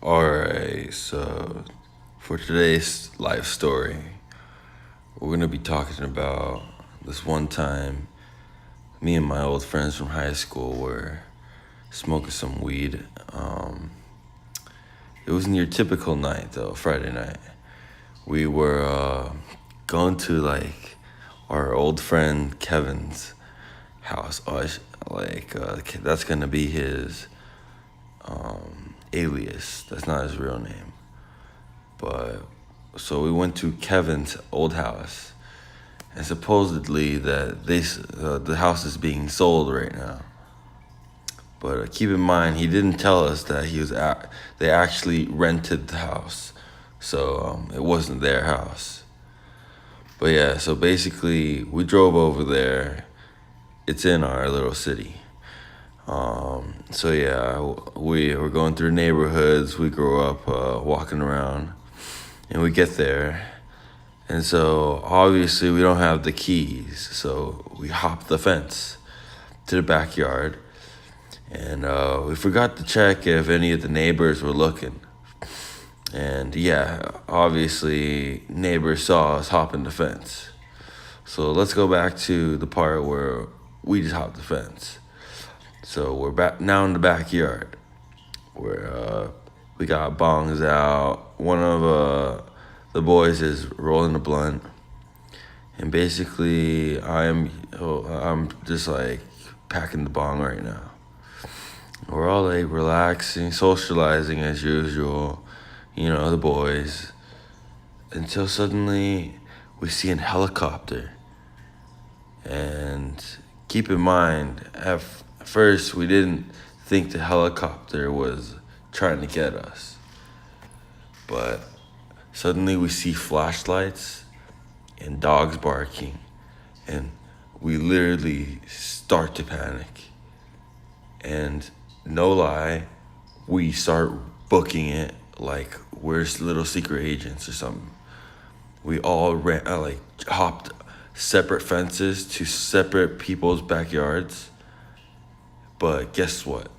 Alright, so for today's life story, we're gonna be talking about this one time me and my old friends from high school were smoking some weed. It wasn't your typical night though, Friday night. We were going to like our old friend Kevin's house. That's gonna be his alias. That's not his real name. But so we went to Kevin's old house, and supposedly that the house is being sold right now. But keep in mind, he didn't tell us that they actually rented the house, so it wasn't their house. But yeah, so basically we drove over there. It's in our little city. So yeah, we were going through neighborhoods. We grew up walking around, and we get there, and so obviously we don't have the keys. So we hop the fence to the backyard, and we forgot to check if any of the neighbors were looking. And yeah, obviously neighbors saw us hopping the fence. So let's go back to the part where we just hopped the fence. So we're back now in the backyard where we got bongs out. One of the boys is rolling a blunt, and basically I'm just like packing the bong right now. We're all like relaxing, socializing as usual, the boys, until suddenly we see a helicopter. And keep in mind, at first we didn't think the helicopter was trying to get us. But suddenly we see flashlights and dogs barking, and we literally start to panic. And no lie, we start booking it like we're little secret agents or something. We all hopped separate fences to separate people's backyards. But guess what?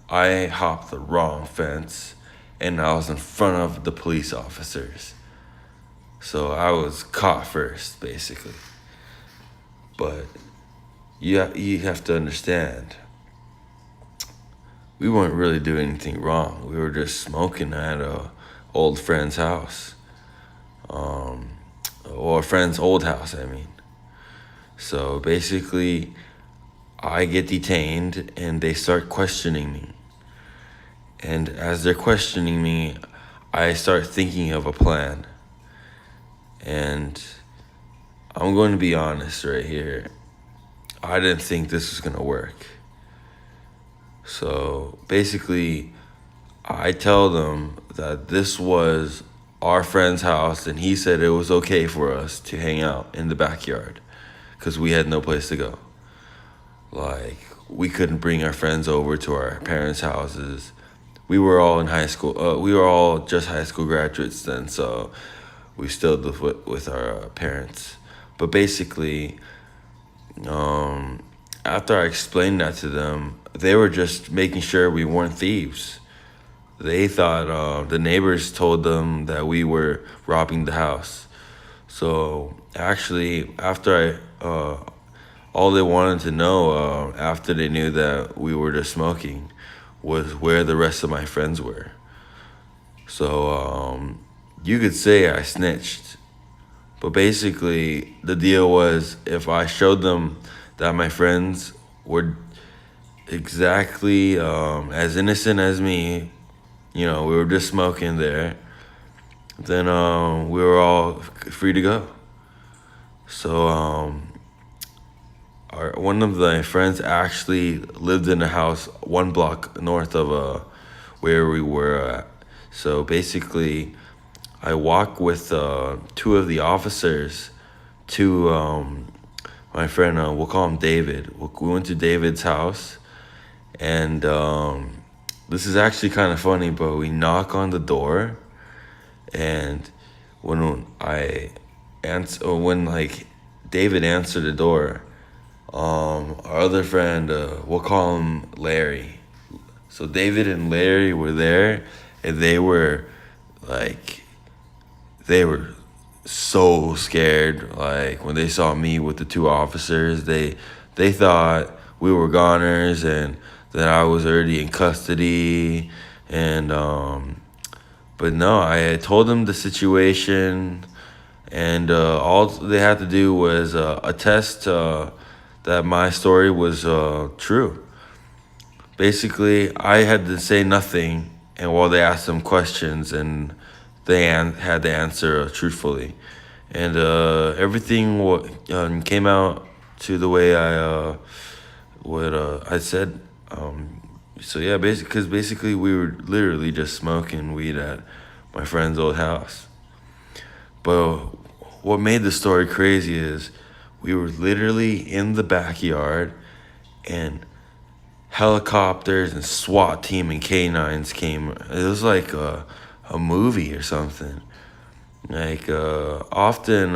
I hopped the wrong fence, and I was in front of the police officers. So I was caught first, basically. But you have to understand, we weren't really doing anything wrong. We were just smoking at a old friend's house, or a friend's old house, I mean. So basically, I get detained, and they start questioning me. And as they're questioning me, I start thinking of a plan. And I'm going to be honest right here. I didn't think this was going to work. So basically, I tell them that this was our friend's house, and he said it was okay for us to hang out in the backyard because we had no place to go. Like, we couldn't bring our friends over to our parents' houses. We were all in high school. We were all just high school graduates then, so we still lived with our parents. But basically, after I explained that to them, they were just making sure we weren't thieves. They thought the neighbors told them that we were robbing the house. So actually, all they wanted to know after they knew that we were just smoking was where the rest of my friends were. So you could say I snitched. But basically, the deal was if I showed them that my friends were exactly as innocent as me, we were just smoking there, then we were all free to go. So one of my friends actually lived in a house 1 block north of where we were at. So basically, I walked with two of the officers to my friend. We'll call him David. We went to David's house, and this is actually kind of funny. But we knock on the door, and when like David answered the door, our other friend, we'll call him Larry. So David and Larry were there, and like they were so scared. Like when they saw me with the two officers, they thought we were goners and that I was already in custody. And but no, I had told them the situation, and all they had to do was attest that my story was true. Basically, I had to say nothing, and while they asked them questions, and they had to answer truthfully, and everything came out to the way I said. So yeah, basically we were literally just smoking weed at my friend's old house. But what made the story crazy is we were literally in the backyard, and helicopters and SWAT team and canines came. It was like a movie or something. Like often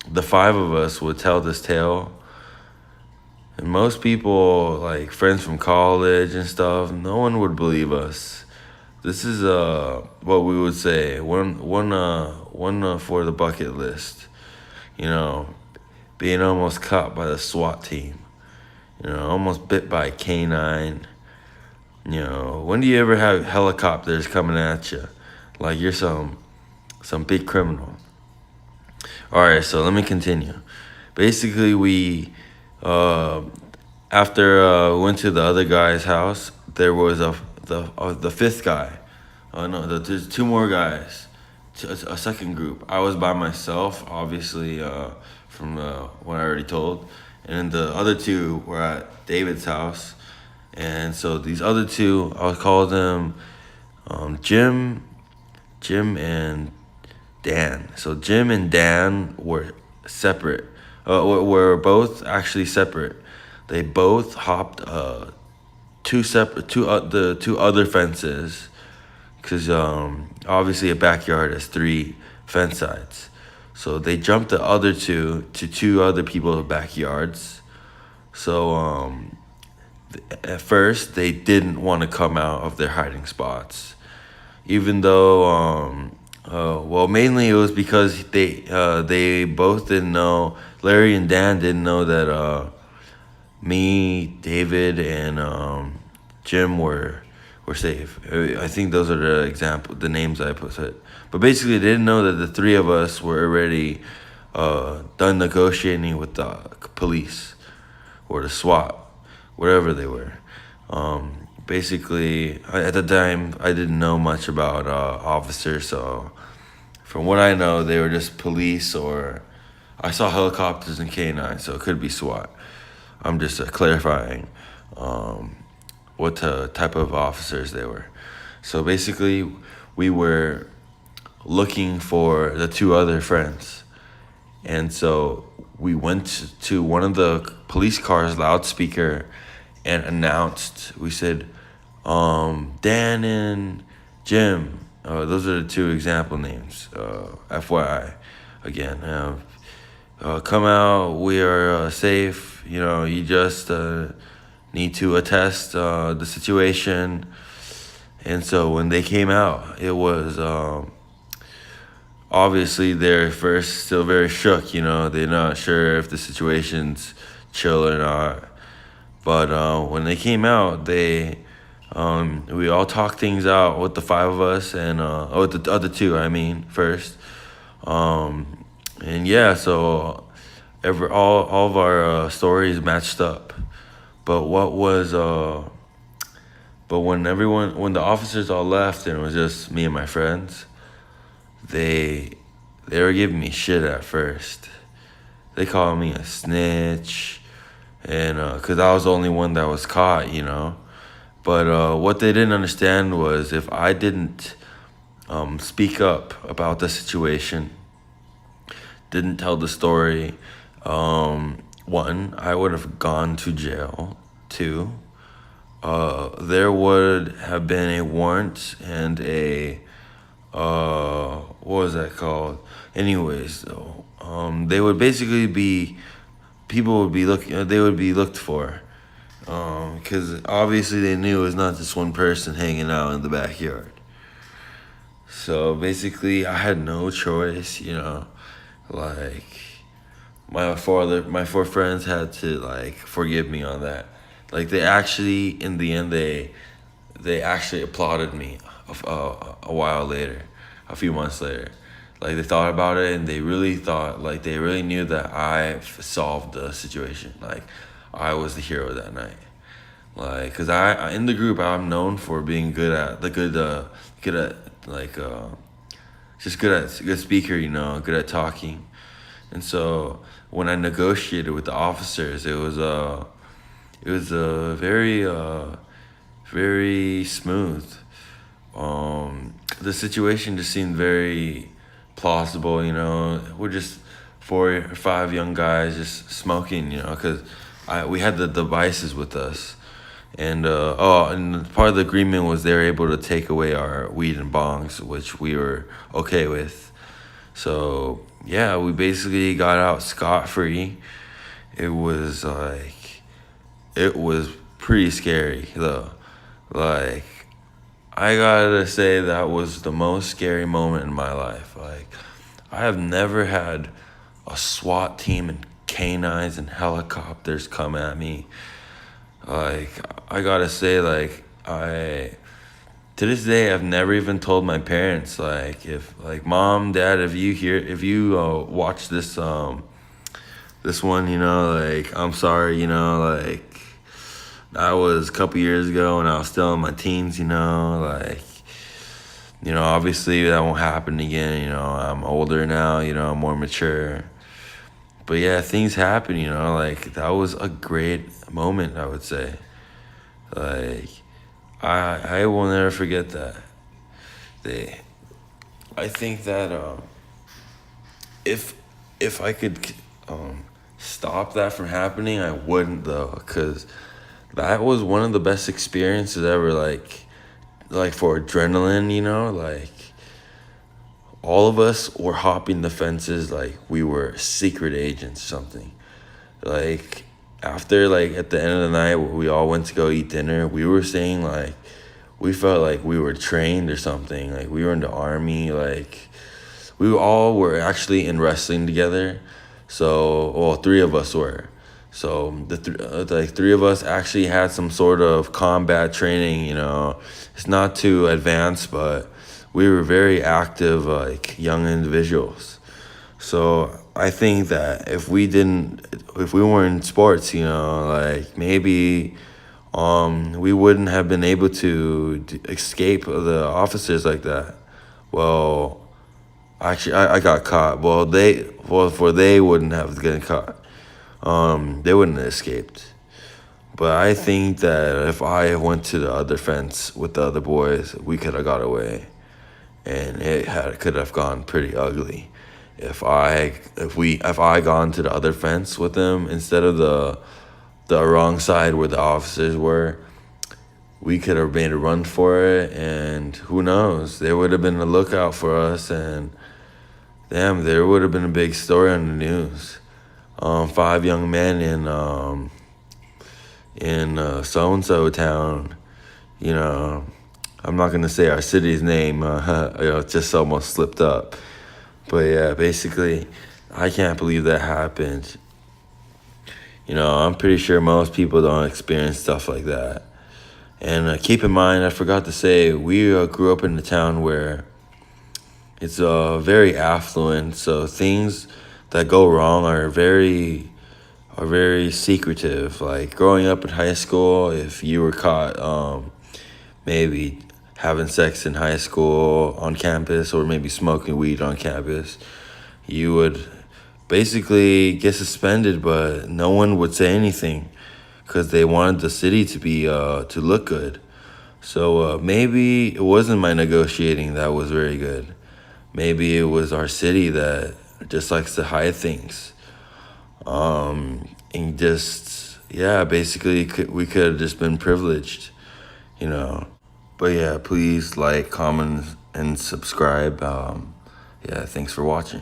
the five of us would tell this tale, and most people, like friends from college and stuff, no one would believe us. This is what we would say, one for the bucket list, you know, being almost caught by the SWAT team, you know, almost bit by a canine. You know, when do you ever have helicopters coming at you like you're some big criminal? All right, so let me continue. Basically, we after we went to the other guy's house, there was the fifth guy. Oh no, there's two more guys, a second group. I was by myself, obviously, from what I already told, and the other two were at David's house. And so these other two, I'll call them Jim and Dan. So Jim and Dan were separate. Were both actually separate. They both hopped the two other fences, because obviously a backyard has three fence sides. So they jumped the other two to two other people's backyards. So at first they didn't want to come out of their hiding spots, even though well, mainly it was because they both didn't know. Larry and Dan didn't know that me, David, and Jim were safe. I think those are the names I put. But basically, they didn't know that the three of us were already done negotiating with the police or the SWAT, wherever they were. Basically, at the time, I didn't know much about officers, so from what I know, they were just police, or I saw helicopters and canines, so it could be SWAT. I'm just clarifying what type of officers they were. So basically, we were looking for the two other friends. And so we went to one of the police cars' loudspeaker and announced, we said, Dan and Jim, those are the two example names, FYI, again, come out, we are safe, you know, you just need to attest the situation. And so when they came out, it was obviously they're first still very shook, you know, they're not sure if the situation's chill or not. But when they came out, we all talked things out with the five of us, and with the other two, I mean, first. And yeah, so all of our stories matched up. But when the officers all left and it was just me and my friends, they were giving me shit at first. They called me a snitch, and because I was the only one that was caught, you know. But what they didn't understand was if I didn't speak up about the situation, didn't tell the story, one, I would have gone to jail. Two, there would have been a warrant and a what was that called? Anyways, though, they would basically be, people would be they would be looked for. Because obviously they knew it was not just one person hanging out in the backyard. So basically, I had no choice, like my four friends had to like forgive me on that. Like they actually, in the end, they actually applauded me a while later, a few months later. Like they thought about it and they really thought, like they really knew that I solved the situation. Like I was the hero that night. Like, cause I in the group I'm known for being good at like just good speaker, good at talking. And so when I negotiated with the officers, it was very smooth. The situation just seemed very plausible. We're just 4 or 5 young guys just smoking. Because we had the devices with us, and part of the agreement was they were able to take away our weed and bongs, which we were okay with. So yeah, we basically got out scot-free. It was pretty scary though. Like I gotta say that was the most scary moment in my life. Like I have never had a SWAT team and canines and helicopters come at me. Like I gotta say, like I to this day I've never even told my parents. Like if like mom, dad, if you watch this one, like I'm sorry, like that was a couple years ago when I was still in my teens, like obviously that won't happen again. I'm older now, I'm more mature. But yeah, things happen, like that was a great moment, I would say. Like I will never forget that. I think that if I could stop that from happening, I wouldn't though, cause that was one of the best experiences ever. Like for adrenaline, like all of us were hopping the fences like we were secret agents or something. Like after like at the end of the night we all went to go eat dinner, we were saying like we felt like we were trained or something. Like we were in the army, like we all were actually in wrestling together. So, well, 3 of us were. So like 3 of us actually had some sort of combat training. It's not too advanced, but we were very active, like young individuals. So I think that if we weren't in sports, like maybe we wouldn't have been able to escape the officers like that. Well, actually, I got caught. They wouldn't have gotten caught. They wouldn't have escaped. But I think that if I went to the other fence with the other boys, we could have got away, and could have gone pretty ugly. If I gone to the other fence with them instead of the wrong side where the officers were, we could have made a run for it, and who knows, there would have been a lookout for us, and damn, there would have been a big story on the news. 5 young men in so and so town. I'm not gonna say our city's name. Just almost slipped up. But yeah, basically, I can't believe that happened. I'm pretty sure most people don't experience stuff like that. And keep in mind, I forgot to say, we grew up in a town where it's very affluent, so things that go wrong are very secretive. Like growing up in high school, if you were caught maybe having sex in high school on campus, or maybe smoking weed on campus, you would basically get suspended, but no one would say anything because they wanted the city to be to look good. So maybe it wasn't my negotiating that was very good. Maybe it was our city that just likes to hide things. And just, yeah, basically we could have just been privileged, But yeah, please like, comment, and subscribe. Yeah, thanks for watching.